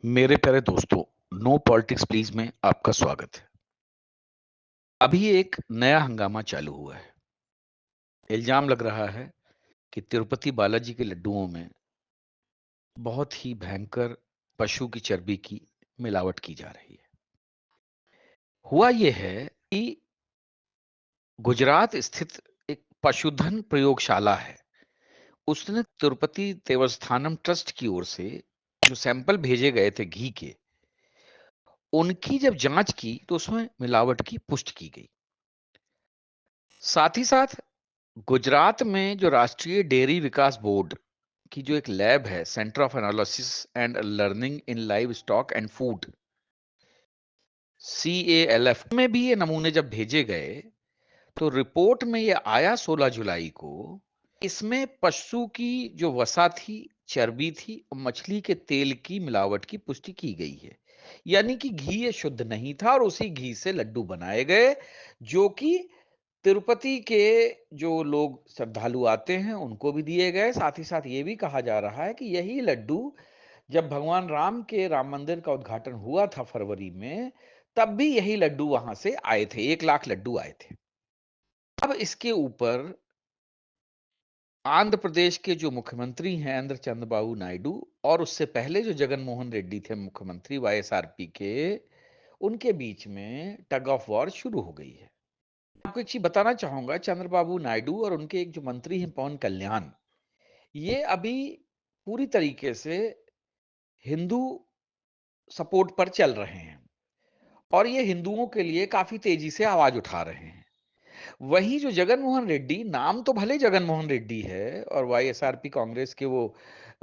मेरे प्यारे दोस्तों, नो पॉलिटिक्स प्लीज में आपका स्वागत है। अभी एक नया हंगामा चालू हुआ है। इल्जाम लग रहा है कि तिरुपति बालाजी के लड्डुओं में बहुत ही भयंकर पशु की चर्बी की मिलावट की जा रही है। हुआ यह है कि गुजरात स्थित एक पशुधन प्रयोगशाला है। उसने तिरुपति देवस्थानम ट्रस्ट की ओर से जो सैंपल भेजे गए थे घी के, उनकी जब जांच की तो उसमें मिलावट की पुष्टि की गई। साथ ही साथ गुजरात में जो राष्ट्रीय डेयरी विकास बोर्ड की जो एक लैब है, centre of analysis and learning in live stock and food, CALF, में भी ये नमूने जब भेजे गए तो रिपोर्ट में ये आया 16 जुलाई को। इसमें पशु की जो वसा थी, चर्बी थी और मछली के तेल की मिलावट की पुष्टि की गई है। यानी कि घी ये शुद्ध नहीं था और उसी घी से लड्डू बनाए गए, जो कि तिरुपति के जो लोग श्रद्धालु आते हैं उनको भी दिए गए। साथ ही साथ ये भी कहा जा रहा है कि यही लड्डू जब भगवान राम के राम मंदिर का उद्घाटन हुआ था फरवरी में, तब भी यही लड्डू वहां से आए थे। 1 लाख लड्डू आए थे। अब इसके ऊपर आंध्र प्रदेश के जो मुख्यमंत्री हैं आंध्र चंद्रबाबू नायडू, और उससे पहले जो जगन मोहन रेड्डी थे मुख्यमंत्री YSRP के, उनके बीच में टग ऑफ वॉर शुरू हो गई है। आपको एक चीज बताना चाहूंगा, चंद्रबाबू नायडू और उनके एक जो मंत्री हैं पवन कल्याण, ये अभी पूरी तरीके से हिंदू सपोर्ट पर चल रहे हैं और ये हिंदुओं के लिए काफी तेजी से आवाज उठा रहे हैं। वही जो जगन मोहन रेड्डी, नाम तो भले जगन मोहन रेड्डी है और YSRP कांग्रेस के वो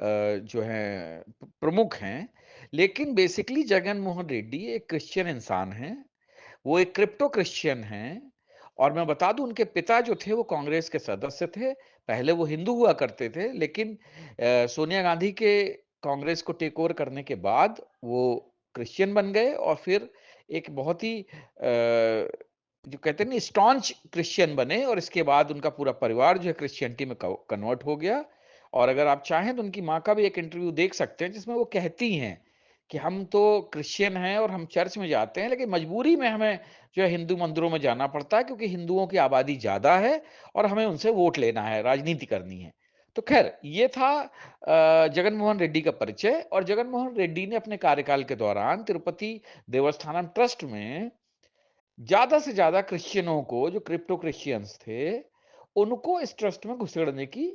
जो हैं प्रमुख हैं, लेकिन बेसिकली जगन मोहन रेड्डी एक क्रिश्चियन इंसान हैं। वो एक क्रिप्टो क्रिश्चियन हैं और मैं बता दूं उनके पिता जो थे वो कांग्रेस के सदस्य थे। पहले वो हिंदू हुआ करते थे, लेकिन सोनिया गांधी के कांग्रेस को टेक ओवर करने के बाद वो क्रिश्चियन बन गए और फिर एक बहुत ही जो कहते हैं ना स्टॉन्च क्रिश्चियन बने और इसके बाद उनका पूरा परिवार जो है क्रिश्चियनिटी में कन्वर्ट हो गया। और अगर आप चाहें तो उनकी माँ का भी एक इंटरव्यू देख सकते हैं जिसमें वो कहती हैं कि हम तो क्रिश्चियन हैं और हम चर्च में जाते हैं, लेकिन मजबूरी में हमें जो है हिंदू मंदिरों में जाना पड़ता है क्योंकि हिंदुओं की आबादी ज्यादा है और हमें उनसे वोट लेना है, राजनीति करनी है। तो खैर ये था जगन मोहन रेड्डी का परिचय। और जगन मोहन रेड्डी ने अपने कार्यकाल के दौरान तिरुपति देवस्थानम ट्रस्ट में ज्यादा से ज्यादा क्रिश्चियनों को, जो क्रिप्टो क्रिश्चियंस थे, उनको इस ट्रस्ट में घुसेड़ने की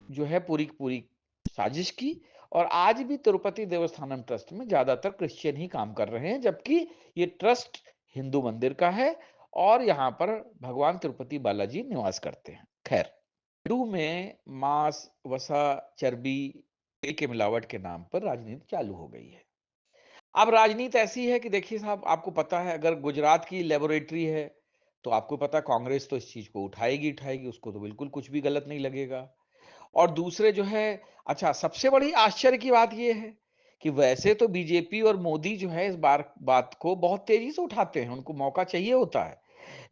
जो है पूरी पूरी साजिश की। और आज भी तिरुपति देवस्थानम ट्रस्ट में ज्यादातर क्रिश्चियन ही काम कर रहे हैं, जबकि ये ट्रस्ट हिंदू मंदिर का है और यहाँ पर भगवान तिरुपति बालाजी निवास करते हैं। खैर, लड्डू में मांस, वसा, चर्बी, तेल के मिलावट के नाम पर राजनीति चालू हो गई है। अब राजनीति ऐसी है कि देखिए साहब, आपको पता है अगर गुजरात की लेबोरेटरी है तो आपको पता है कांग्रेस तो इस चीज को उठाएगी उठाएगी, उसको तो बिल्कुल कुछ भी गलत नहीं लगेगा। और दूसरे जो है, अच्छा सबसे बड़ी आश्चर्य की बात यह है कि वैसे तो बीजेपी और मोदी जो है इस बार बात को बहुत तेजी से उठाते हैं, उनको मौका चाहिए होता है।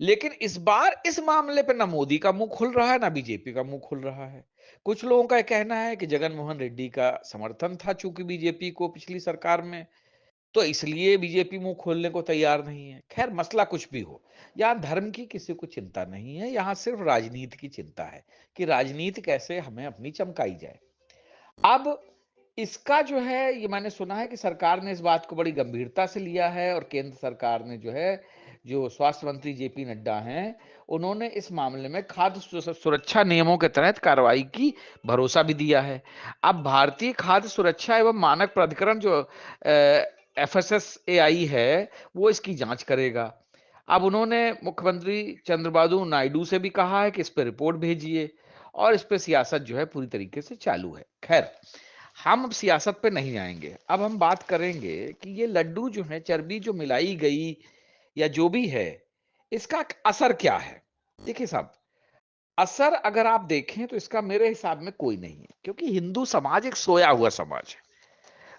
लेकिन इस बार इस मामले पे ना मोदी का मुंह खुल रहा है ना बीजेपी का मुंह खुल रहा है। कुछ लोगों का कहना है कि जगन मोहन रेड्डी का समर्थन था चूंकि बीजेपी को पिछली सरकार में, तो इसलिए बीजेपी मुंह खोलने को तैयार नहीं है। खैर मसला कुछ भी हो, यहाँ धर्म की किसी को चिंता नहीं है, यहाँ सिर्फ राजनीति की चिंता है कि राजनीति कैसे हमें अपनी चमकाई जाए। अब इसका जो है, ये मैंने सुना है कि सरकार ने इस बात को बड़ी गंभीरता से लिया है और केंद्र सरकार ने जो है, जो स्वास्थ्य मंत्री JP नड्डा हैं, उन्होंने इस मामले में खाद्य सुरक्षा नियमों के तहत कार्रवाई की भरोसा भी दिया है। अब भारतीय खाद्य सुरक्षा एवं मानक प्राधिकरण जो FSSAI है, वो इसकी जांच करेगा। अब उन्होंने मुख्यमंत्री चंद्रबाबू नायडू से भी कहा है कि इस पर रिपोर्ट भेजिए और इस पर सियासत जो है पूरी तरीके से चालू है। खैर, हम अब सियासत पे नहीं आएंगे, अब हम बात करेंगे कि ये लड्डू जो है, चर्बी जो मिलाई गई या जो भी है, इसका असर क्या है। देखिए साहब, असर अगर आप देखें तो इसका मेरे हिसाब में कोई नहीं है, क्योंकि हिंदू समाज एक सोया हुआ समाज है।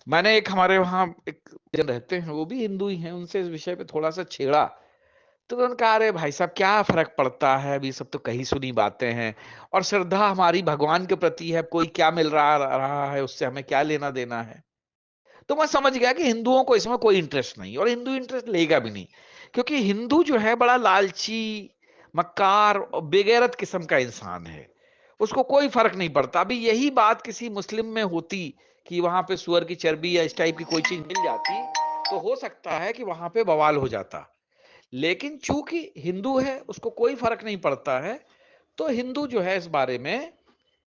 मैंने एक हमारे वहां एक जन रहते हैं, वो भी हिंदू ही हैं, उनसे इस विषय पे थोड़ा सा छेड़ा तो उन्होंने कहा, अरे भाई साहब क्या फर्क पड़ता है, अभी सब तो कही सुनी बातें हैं और श्रद्धा हमारी भगवान के प्रति है, कोई क्या मिल रहा रहा है उससे हमें क्या लेना देना है। तो मैं समझ गया कि हिंदुओं को इसमें कोई इंटरेस्ट नहीं और हिंदू इंटरेस्ट लेगा भी नहीं, क्योंकि हिंदू जो है बड़ा लालची, मक्कार और बेगैरत किस्म का इंसान है। उसको कोई फर्क नहीं पड़ता। अभी यही बात किसी मुस्लिम में होती कि वहां पे सुअर की चर्बी या इस टाइप की कोई चीज मिल जाती, तो हो सकता है कि वहां पे बवाल हो जाता। लेकिन चूंकि हिंदू है, उसको कोई फर्क नहीं पड़ता है, तो हिंदू जो है इस बारे में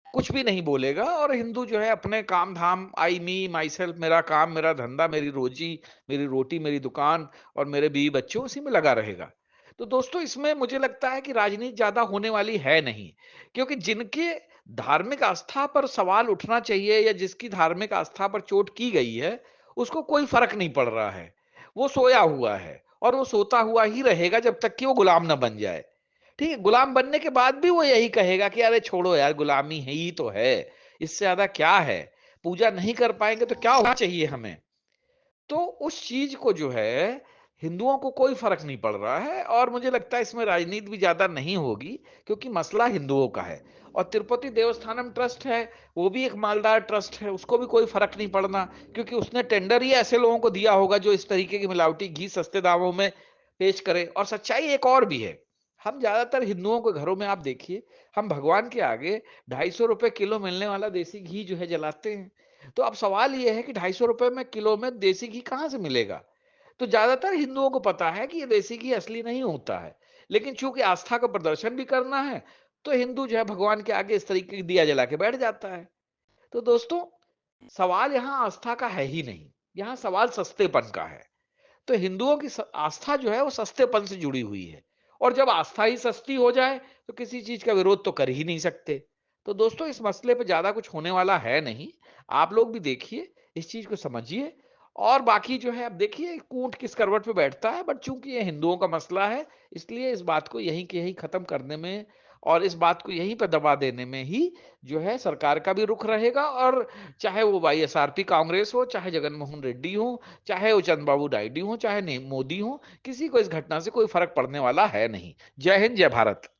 कुछ भी नहीं बोलेगा और हिंदू जो है अपने काम धाम, आई मी माई सेल्फ, मेरा काम मेरा धंधा, मेरी रोजी, मेरी रोटी, मेरी दुकान और मेरे बीवी बच्चों, उसी में लगा रहेगा। तो दोस्तों, इसमें मुझे लगता है कि राजनीति ज्यादा होने वाली है नहीं, क्योंकि जिनके धार्मिक आस्था पर सवाल उठना चाहिए या जिसकी धार्मिक आस्था पर चोट की गई है, उसको कोई फर्क नहीं पड़ रहा है। वो सोया हुआ है और वो सोता हुआ ही रहेगा जब तक कि वो गुलाम ना बन जाए। ठीक है, गुलाम बनने के बाद भी वो यही कहेगा कि अरे छोड़ो यार, गुलामी है ही तो है, इससे ज्यादा क्या है, पूजा नहीं कर पाएंगे तो क्या होना चाहिए हमें। तो उस चीज को जो है हिंदुओं को कोई फर्क नहीं पड़ रहा है और मुझे लगता है इसमें राजनीति भी ज्यादा नहीं होगी, क्योंकि मसला हिंदुओं का है। और तिरुपति देवस्थानम ट्रस्ट है, वो भी एक मालदार ट्रस्ट है, उसको भी कोई फर्क नहीं पड़ना, क्योंकि उसने टेंडर ही ऐसे लोगों को दिया होगा जो इस तरीके की मिलावटी घी सस्ते दामों में पेश करे। और सच्चाई एक और भी है, हम ज्यादातर हिंदुओं के घरों में आप देखिए, हम भगवान के आगे 250 रुपए किलो मिलने वाला देसी घी जो है जलाते हैं। तो अब सवाल यह है कि 250 रुपए में किलो में देसी घी कहां से मिलेगा। तो ज्यादातर हिंदुओं को पता है कि ये देसी घी असली नहीं होता है, लेकिन चूंकि आस्था का प्रदर्शन भी करना है, तो हिंदू जो है भगवान के आगे इस तरीके की दिया जला के बैठ जाता है। तो दोस्तों, सवाल यहाँ आस्था का है ही नहीं, यहाँ सवाल सस्तेपन का है। तो हिंदुओं की आस्था जो है वो सस्तेपन से जुड़ी हुई है, और जब आस्था ही सस्ती हो जाए तो किसी चीज का विरोध तो कर ही नहीं सकते। तो दोस्तों, इस मसले पे ज्यादा कुछ होने वाला है नहीं। आप लोग भी देखिए, इस चीज को समझिए, और बाकी जो है अब देखिए ऊंट किस करवट पे बैठता है। बट चूंकि ये हिंदुओं का मसला है, इसलिए इस बात को यहीं के यहीं खत्म करने में और इस बात को यहीं पर दबा देने में ही जो है सरकार का भी रुख रहेगा। और चाहे वो वाईएसआरपी कांग्रेस हो, चाहे जगनमोहन रेड्डी हो, चाहे वो चंद्रबाबू नायडू हो, चाहे मोदी हो, किसी को इस घटना से कोई फर्क पड़ने वाला है नहीं। जय हिंद, जय भारत।